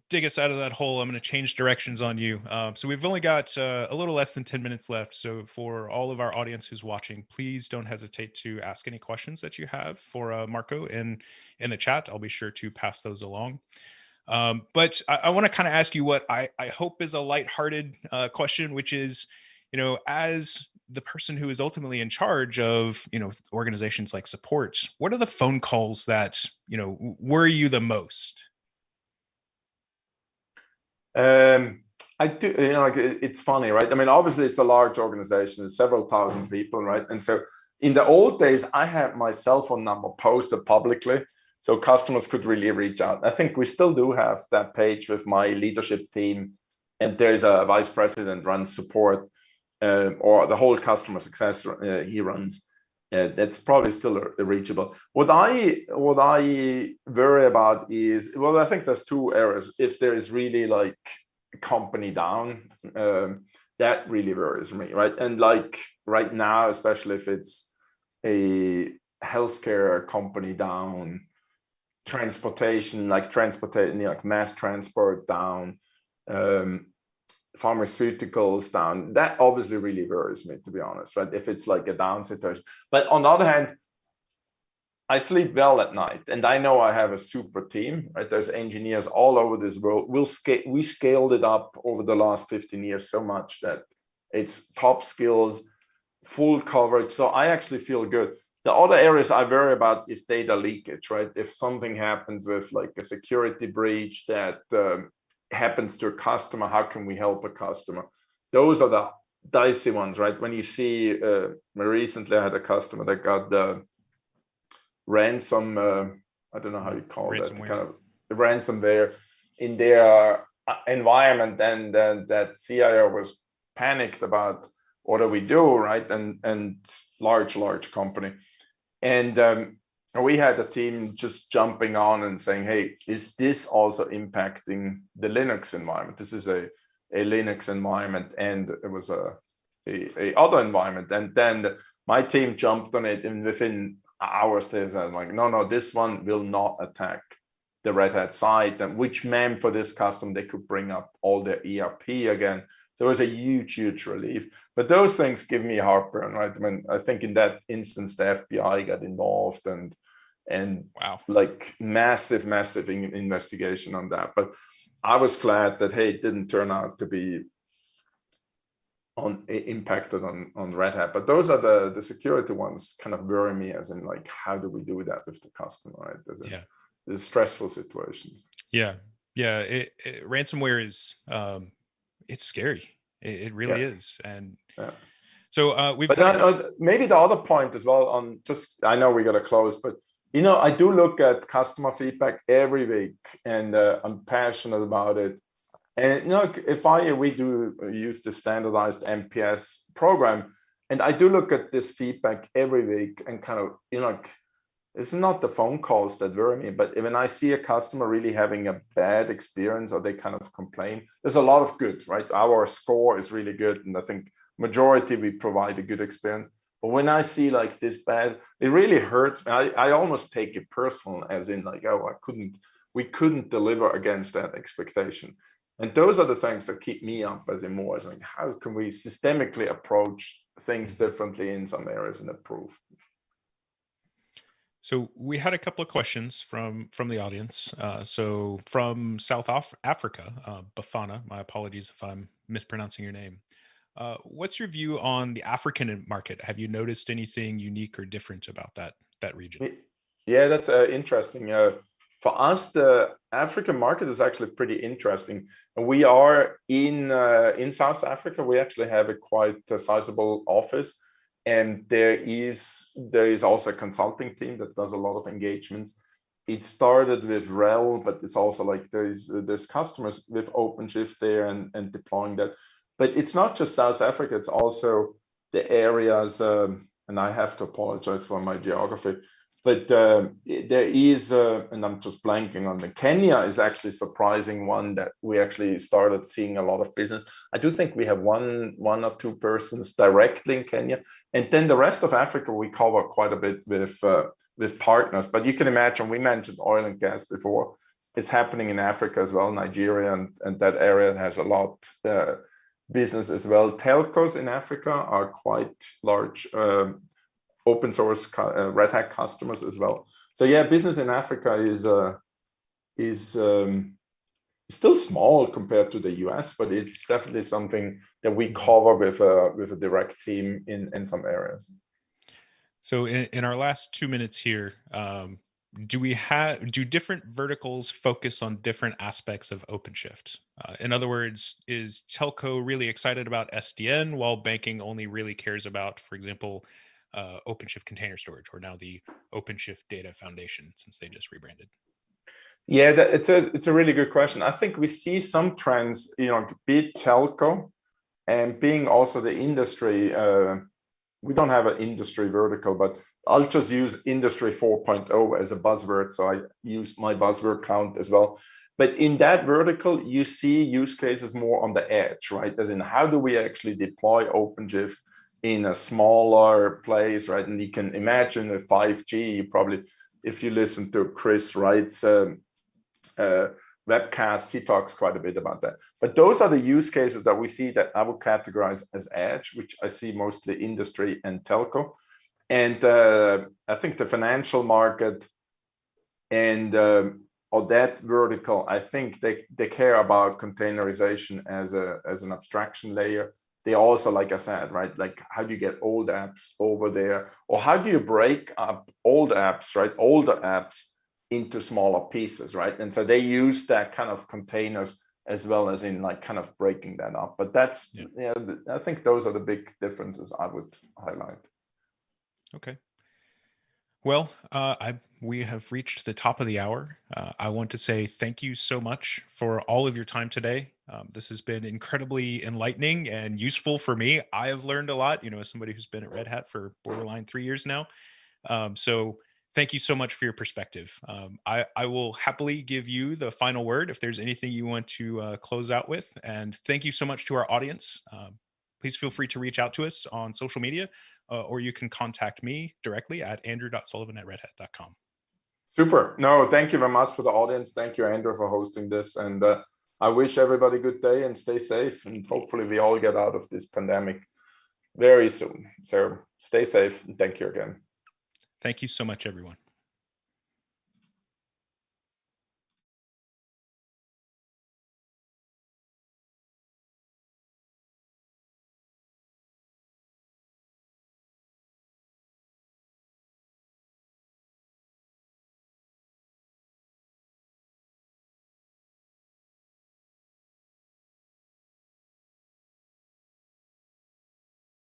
dig us out of that hole. I'm gonna change directions on you. So we've only got a little less than 10 minutes left. So for all of our audience who's watching, please don't hesitate to ask any questions that you have for Marco in the chat. I'll be sure to pass those along. But I want to kind of ask you what I hope is a lighthearted question, which is, as the person who is ultimately in charge of, organizations like support, what are the phone calls that, worry you the most? I do, like, it's funny, right? I mean, obviously it's a large organization, there's several thousand people, right? And so in the old days, I had my cell phone number posted publicly, so customers could really reach out. I think we still do have that page with my leadership team, and there's a vice president runs support, or the whole customer success he runs. That's probably still reachable. What I worry about is, well, I think there's two areas. If there is really like a company down, that really worries me, right? And like right now, especially if it's a healthcare company down, transportation, like mass transport down, pharmaceuticals down, that obviously really worries me, to be honest, right? If it's like a down situation. But on the other hand, I sleep well at night, and I know I have a super team, right? There's engineers all over this world. We scaled it up over the last 15 years so much that it's top skills, full coverage. So I actually feel good. The other areas I worry about is data leakage, right? If something happens with like a security breach that happens to a customer, how can we help a customer? Those are the dicey ones, right? When you see, recently I had a customer that got the ransom, I don't know how you call that, kind of ransomware in their environment, and that CIO was panicked about what do we do, right? And large company, and we had a team just jumping on and saying, hey, is this also impacting the Linux environment? This is a Linux environment, and it was a other environment. And then my team jumped on it, and within hours, they said, like, no, this one will not attack the Red Hat side, and which meant for this customer, they could bring up all their ERP again. So it was a huge relief. But those things give me heartburn, right? I mean, I think in that instance, the FBI got involved, and wow, like massive investigation on that. But I was glad that, hey, it didn't turn out to be impacted on Red Hat. But those are the security ones kind of worry me, as in like, how do we do that with the customer, right? There's stressful situations. Yeah. Ransomware is it's scary. It really is. And so we've maybe the other point as well on, just, I know we got to close, but I do look at customer feedback every week, and I'm passionate about it. And if we do use the standardized MPS program, and I do look at this feedback every week, and kind of, it's not the phone calls that worry me, but when I see a customer really having a bad experience, or they kind of complain, there's a lot of good, right? Our score is really good, and I think majority we provide a good experience. But when I see like this bad, it really hurts me. I almost take it personal, as in like, oh, we couldn't deliver against that expectation. And those are the things that keep me up, as in more, as like, how can we systemically approach things differently in some areas and improve? So we had a couple of questions from the audience. So from Africa, Bafana. My apologies if I'm mispronouncing your name. What's your view on the African market? Have you noticed anything unique or different about that region? Yeah, that's interesting. For us, the African market is actually pretty interesting. And we are in South Africa. We actually have a quite sizable office, and there is also a consulting team that does a lot of engagements. It started with RHEL, but it's also like there's customers with OpenShift there and deploying that. But it's not just South Africa; it's also the areas. And I have to apologize for my geography, but there is, and I'm just blanking on the Kenya is actually surprising one that we actually started seeing a lot of business. I do think we have one or two persons directly in Kenya, and then the rest of Africa we cover quite a bit with partners. But you can imagine, we mentioned oil and gas before. It's happening in Africa as well, Nigeria, and that area has a lot business as well. Telcos in Africa are quite large. Open source Red Hat customers as well. So yeah, business in Africa is still small compared to the US, but it's definitely something that we cover with a direct team in some areas. So in our last 2 minutes here, do different verticals focus on different aspects of OpenShift? In other words, is Telco really excited about SDN while banking only really cares about, for example, OpenShift Container Storage, or now the OpenShift Data Foundation, since they just rebranded? Yeah, it's a really good question. I think we see some trends, be it telco and being also the industry. We don't have an industry vertical, but I'll just use industry 4.0 as a buzzword. So I use my buzzword count as well. But in that vertical, you see use cases more on the edge, right? As in, how do we actually deploy OpenShift in a smaller place, right? And you can imagine a 5G, probably, if you listen to Chris Wright's webcast, he talks quite a bit about that. But those are the use cases that we see that I would categorize as edge, which I see mostly industry and telco. And I think the financial market and or that vertical, I think they care about containerization as an abstraction layer. They also, like I said, right, like how do you get old apps over there, or how do you break up old apps, right, older apps into smaller pieces, right? And so they use that kind of containers as well as in like kind of breaking that up. But that's, yeah, I think those are the big differences I would highlight. Okay. Well, we have reached the top of the hour. I want to say thank you so much for all of your time today. This has been incredibly enlightening and useful for me. I have learned a lot, as somebody who's been at Red Hat for borderline 3 years now. So thank you so much for your perspective. I will happily give you the final word if there's anything you want to close out with. And thank you so much to our audience. Please feel free to reach out to us on social media, or you can contact me directly at andrew.sullivan@redhat.com. Super. No, thank you very much for the audience. Thank you, Andrew, for hosting this. And I wish everybody a good day and stay safe. And hopefully we all get out of this pandemic very soon. So stay safe and thank you again. Thank you so much, everyone.